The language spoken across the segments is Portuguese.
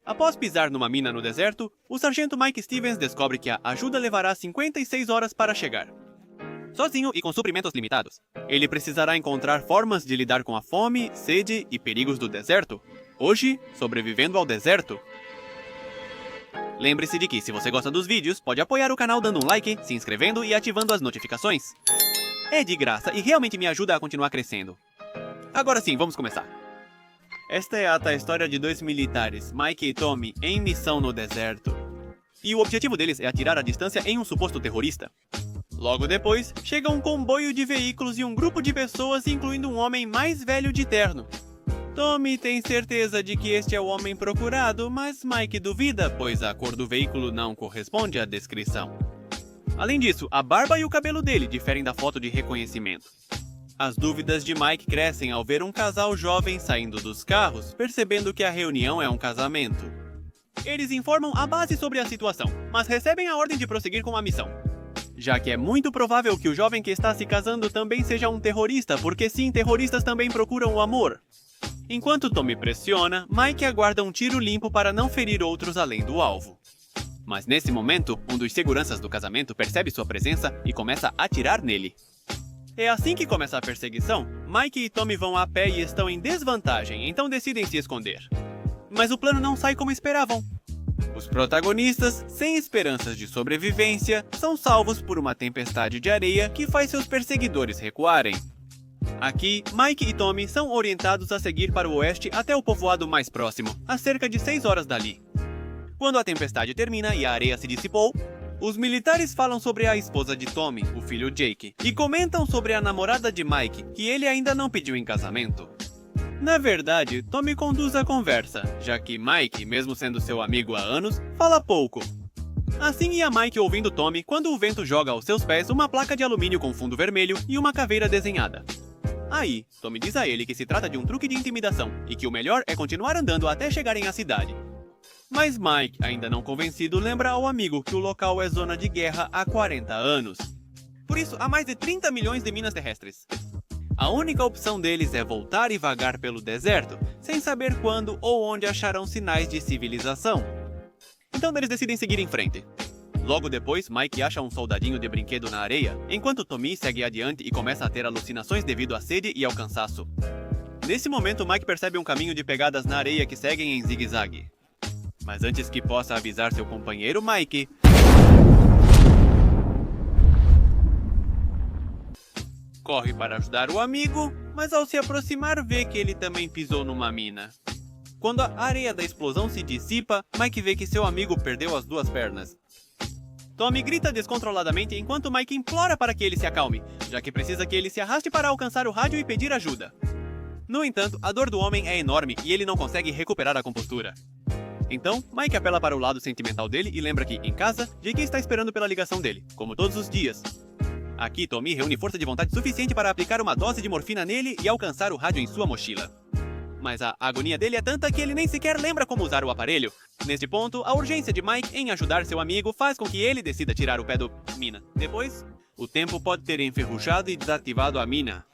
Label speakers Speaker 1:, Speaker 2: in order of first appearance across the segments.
Speaker 1: Após pisar numa mina no deserto, o sargento Mike Stevens descobre que a ajuda levará 56 horas para chegar. Sozinho e com suprimentos limitados, ele precisará encontrar formas de lidar com a fome, sede e perigos do deserto. Hoje, sobrevivendo ao deserto. Lembre-se de que, se você gosta dos vídeos, pode apoiar o canal dando um like, se inscrevendo e ativando as notificações. É de graça e realmente me ajuda a continuar crescendo. Agora sim, vamos começar. Esta é a história de dois militares, Mike e Tommy, em missão no deserto. E o objetivo deles é atirar à distância em um suposto terrorista. Logo depois, chega um comboio de veículos e um grupo de pessoas, incluindo um homem mais velho de terno. Tommy tem certeza de que este é o homem procurado, mas Mike duvida, pois a cor do veículo não corresponde à descrição. Além disso, a barba e o cabelo dele diferem da foto de reconhecimento. As dúvidas de Mike crescem ao ver um casal jovem saindo dos carros, percebendo que a reunião é um casamento. Eles informam a base sobre a situação, mas recebem a ordem de prosseguir com a missão. Já que é muito provável que o jovem que está se casando também seja um terrorista, porque sim, terroristas também procuram o amor. Enquanto Tommy pressiona, Mike aguarda um tiro limpo para não ferir outros além do alvo. Mas nesse momento, um dos seguranças do casamento percebe sua presença e começa a atirar nele. É assim que começa a perseguição. Mike e Tommy vão a pé e estão em desvantagem, então decidem se esconder. Mas o plano não sai como esperavam. Os protagonistas, sem esperanças de sobrevivência, são salvos por uma tempestade de areia que faz seus perseguidores recuarem. Aqui, Mike e Tommy são orientados a seguir para o oeste até o povoado mais próximo, a cerca de 6 horas dali. Quando a tempestade termina e a areia se dissipou, os militares falam sobre a esposa de Tommy, o filho Jake, e comentam sobre a namorada de Mike, que ele ainda não pediu em casamento. Na verdade, Tommy conduz a conversa, já que Mike, mesmo sendo seu amigo há anos, fala pouco. Assim ia Mike ouvindo Tommy quando o vento joga aos seus pés uma placa de alumínio com fundo vermelho e uma caveira desenhada. Aí, Tommy diz a ele que se trata de um truque de intimidação e que o melhor é continuar andando até chegarem à cidade. Mas Mike, ainda não convencido, lembra ao amigo que o local é zona de guerra há 40 anos. Por isso, há mais de 30 milhões de minas terrestres. A única opção deles é voltar e vagar pelo deserto, sem saber quando ou onde acharão sinais de civilização. Então eles decidem seguir em frente. Logo depois, Mike acha um soldadinho de brinquedo na areia, enquanto Tommy segue adiante e começa a ter alucinações devido à sede e ao cansaço. Nesse momento, Mike percebe um caminho de pegadas na areia que seguem em zigue-zague. Mas antes que possa avisar seu companheiro, Mike corre para ajudar o amigo, mas ao se aproximar vê que ele também pisou numa mina. Quando a areia da explosão se dissipa, Mike vê que seu amigo perdeu as duas pernas. Tommy grita descontroladamente enquanto Mike implora para que ele se acalme, já que precisa que ele se arraste para alcançar o rádio e pedir ajuda. No entanto, a dor do homem é enorme e ele não consegue recuperar a compostura. Então, Mike apela para o lado sentimental dele e lembra que, em casa, Jake está esperando pela ligação dele, como todos os dias. Aqui, Tommy reúne força de vontade suficiente para aplicar uma dose de morfina nele e alcançar o rádio em sua mochila. Mas a agonia dele é tanta que ele nem sequer lembra como usar o aparelho. Neste ponto, a urgência de Mike em ajudar seu amigo faz com que ele decida tirar o pé do mina. Depois, o tempo pode ter enferrujado e desativado a mina.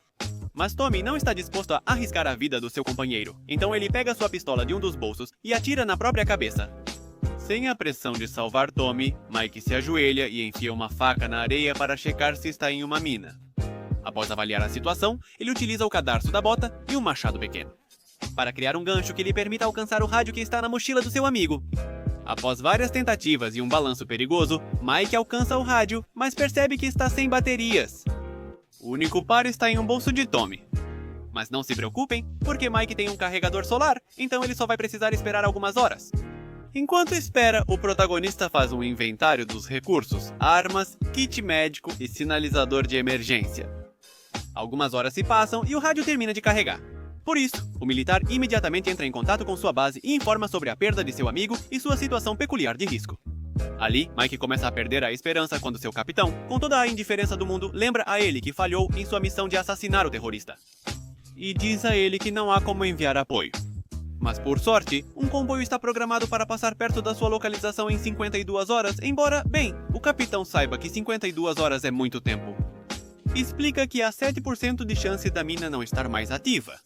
Speaker 1: Mas Tommy não está disposto a arriscar a vida do seu companheiro, então ele pega sua pistola de um dos bolsos e atira na própria cabeça. Sem a pressão de salvar Tommy, Mike se ajoelha e enfia uma faca na areia para checar se está em uma mina. Após avaliar a situação, ele utiliza o cadarço da bota e um machado pequeno para criar um gancho que lhe permita alcançar o rádio que está na mochila do seu amigo. Após várias tentativas e um balanço perigoso, Mike alcança o rádio, mas percebe que está sem baterias. O único par está em um bolso de Tommy. Mas não se preocupem, porque Mike tem um carregador solar, então ele só vai precisar esperar algumas horas. Enquanto espera, o protagonista faz um inventário dos recursos, armas, kit médico e sinalizador de emergência. Algumas horas se passam e o rádio termina de carregar. Por isso, o militar imediatamente entra em contato com sua base e informa sobre a perda de seu amigo e sua situação peculiar de risco. Ali, Mike começa a perder a esperança quando seu capitão, com toda a indiferença do mundo, lembra a ele que falhou em sua missão de assassinar o terrorista. E diz a ele que não há como enviar apoio. Mas por sorte, um comboio está programado para passar perto da sua localização em 52 horas, embora, bem, o capitão saiba que 52 horas é muito tempo. Explica que há 7% de chance da mina não estar mais ativa.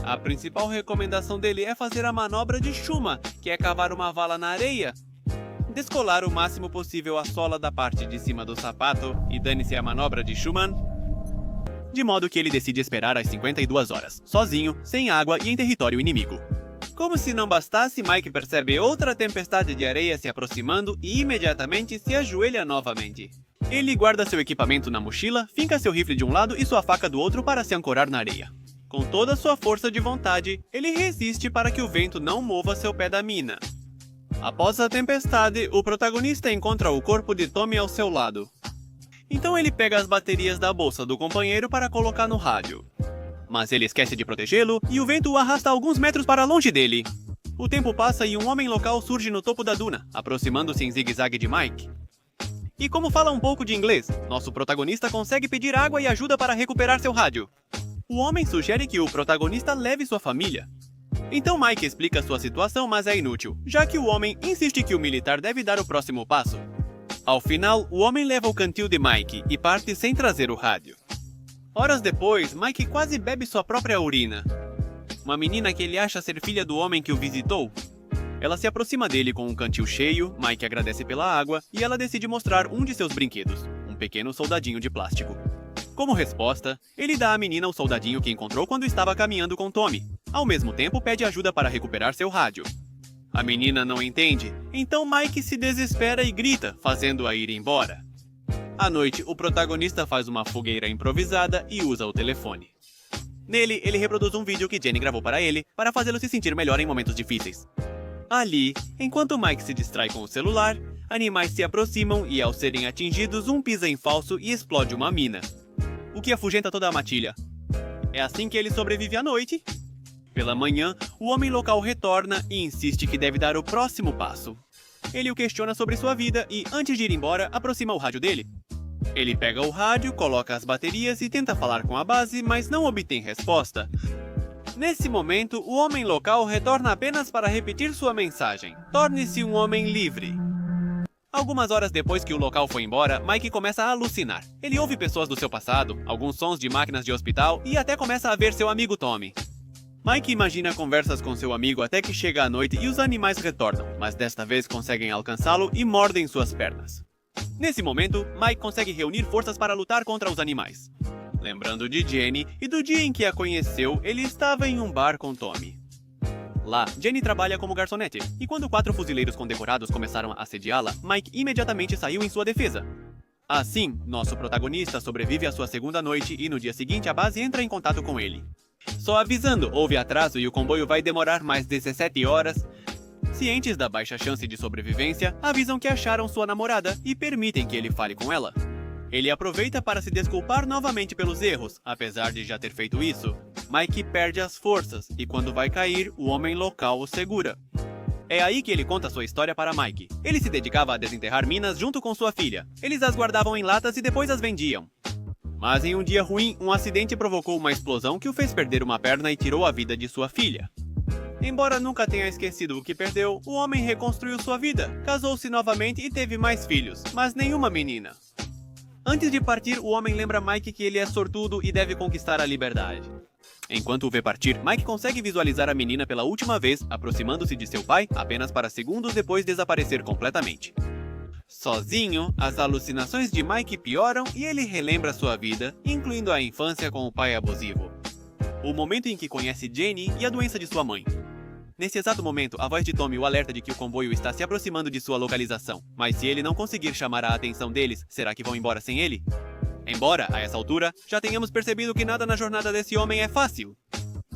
Speaker 1: A principal recomendação dele é fazer a manobra de Schumann, que é cavar uma vala na areia, descolar o máximo possível a sola da parte de cima do sapato e dane-se a manobra de Schumann, de modo que ele decide esperar às 52 horas, sozinho, sem água e em território inimigo. Como se não bastasse, Mike percebe outra tempestade de areia se aproximando e imediatamente se ajoelha novamente. Ele guarda seu equipamento na mochila, finca seu rifle de um lado e sua faca do outro para se ancorar na areia. Com toda sua força de vontade, ele resiste para que o vento não mova seu pé da mina. Após a tempestade, o protagonista encontra o corpo de Tommy ao seu lado. Então ele pega as baterias da bolsa do companheiro para colocar no rádio. Mas ele esquece de protegê-lo e o vento o arrasta alguns metros para longe dele. O tempo passa e um homem local surge no topo da duna, aproximando-se em zigue-zague de Mike. E como fala um pouco de inglês, nosso protagonista consegue pedir água e ajuda para recuperar seu rádio. O homem sugere que o protagonista leve sua família. Então Mike explica sua situação, mas é inútil, já que o homem insiste que o militar deve dar o próximo passo. Ao final, o homem leva o cantil de Mike e parte sem trazer o rádio. Horas depois, Mike quase bebe sua própria urina. Uma menina que ele acha ser filha do homem que o visitou. Ela se aproxima dele com um cantil cheio, Mike agradece pela água e ela decide mostrar um de seus brinquedos, um pequeno soldadinho de plástico. Como resposta, ele dá à menina o soldadinho que encontrou quando estava caminhando com Tommy. Ao mesmo tempo, pede ajuda para recuperar seu rádio. A menina não entende, então Mike se desespera e grita, fazendo-a ir embora. À noite, o protagonista faz uma fogueira improvisada e usa o telefone. Nele, ele reproduz um vídeo que Jenny gravou para ele, para fazê-lo se sentir melhor em momentos difíceis. Ali, enquanto Mike se distrai com o celular, animais se aproximam e, ao serem atingidos, um pisa em falso e explode uma mina, o que afugenta toda a matilha. É assim que ele sobrevive à noite. Pela manhã, o homem local retorna e insiste que deve dar o próximo passo. Ele o questiona sobre sua vida e, antes de ir embora, aproxima o rádio dele. Ele pega o rádio, coloca as baterias e tenta falar com a base, mas não obtém resposta. Nesse momento, o homem local retorna apenas para repetir sua mensagem: torne-se um homem livre. Algumas horas depois que o local foi embora, Mike começa a alucinar. Ele ouve pessoas do seu passado, alguns sons de máquinas de hospital e até começa a ver seu amigo Tommy. Mike imagina conversas com seu amigo até que chega a noite e os animais retornam, mas desta vez conseguem alcançá-lo e mordem suas pernas. Nesse momento, Mike consegue reunir forças para lutar contra os animais. Lembrando de Jenny e do dia em que a conheceu, ele estava em um bar com Tommy. Lá, Jenny trabalha como garçonete, e quando 4 fuzileiros condecorados começaram a assediá-la, Mike imediatamente saiu em sua defesa. Assim, nosso protagonista sobrevive à sua segunda noite e no dia seguinte a base entra em contato com ele. Só avisando, houve atraso e o comboio vai demorar mais 17 horas. Cientes da baixa chance de sobrevivência, avisam que acharam sua namorada e permitem que ele fale com ela. Ele aproveita para se desculpar novamente pelos erros, apesar de já ter feito isso. Mike perde as forças e quando vai cair, o homem local o segura. É aí que ele conta sua história para Mike. Ele se dedicava a desenterrar minas junto com sua filha. Eles as guardavam em latas e depois as vendiam. Mas em um dia ruim, um acidente provocou uma explosão que o fez perder uma perna e tirou a vida de sua filha. Embora nunca tenha esquecido o que perdeu, o homem reconstruiu sua vida, casou-se novamente e teve mais filhos, mas nenhuma menina. Antes de partir, o homem lembra Mike que ele é sortudo e deve conquistar a liberdade. Enquanto o vê partir, Mike consegue visualizar a menina pela última vez, aproximando-se de seu pai, apenas para segundos depois desaparecer completamente. Sozinho, as alucinações de Mike pioram e ele relembra sua vida, incluindo a infância com o pai abusivo. O momento em que conhece Jenny e a doença de sua mãe. Nesse exato momento, a voz de Tommy o alerta de que o comboio está se aproximando de sua localização. Mas se ele não conseguir chamar a atenção deles, será que vão embora sem ele? Embora, a essa altura, já tenhamos percebido que nada na jornada desse homem é fácil.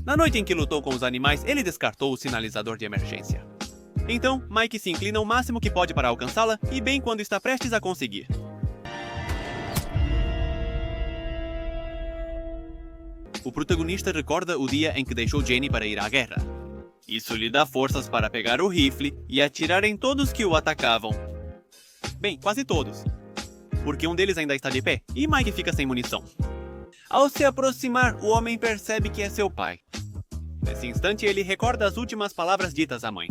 Speaker 1: Na noite em que lutou com os animais, ele descartou o sinalizador de emergência. Então, Mike se inclina o máximo que pode para alcançá-la, e bem quando está prestes a conseguir. O protagonista recorda o dia em que deixou Jenny para ir à guerra. Isso lhe dá forças para pegar o rifle e atirar em todos que o atacavam. Bem, quase todos. Porque um deles ainda está de pé, e Mike fica sem munição. Ao se aproximar, o homem percebe que é seu pai. Nesse instante, ele recorda as últimas palavras ditas à mãe.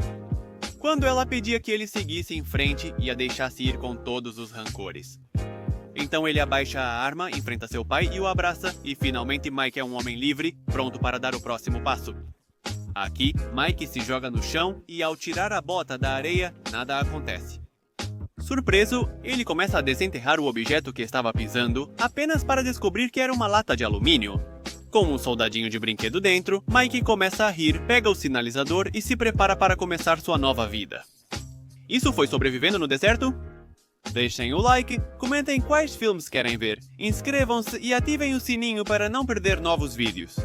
Speaker 1: Quando ela pedia que ele seguisse em frente e a deixasse ir com todos os rancores. Então ele abaixa a arma, enfrenta seu pai e o abraça, e finalmente Mike é um homem livre, pronto para dar o próximo passo. Aqui, Mike se joga no chão e ao tirar a bota da areia, nada acontece. Surpreso, ele começa a desenterrar o objeto que estava pisando, apenas para descobrir que era uma lata de alumínio. Com um soldadinho de brinquedo dentro, Mike começa a rir, pega o sinalizador e se prepara para começar sua nova vida. Isso foi Sobrevivendo no Deserto? Deixem o like, comentem quais filmes querem ver, inscrevam-se e ativem o sininho para não perder novos vídeos.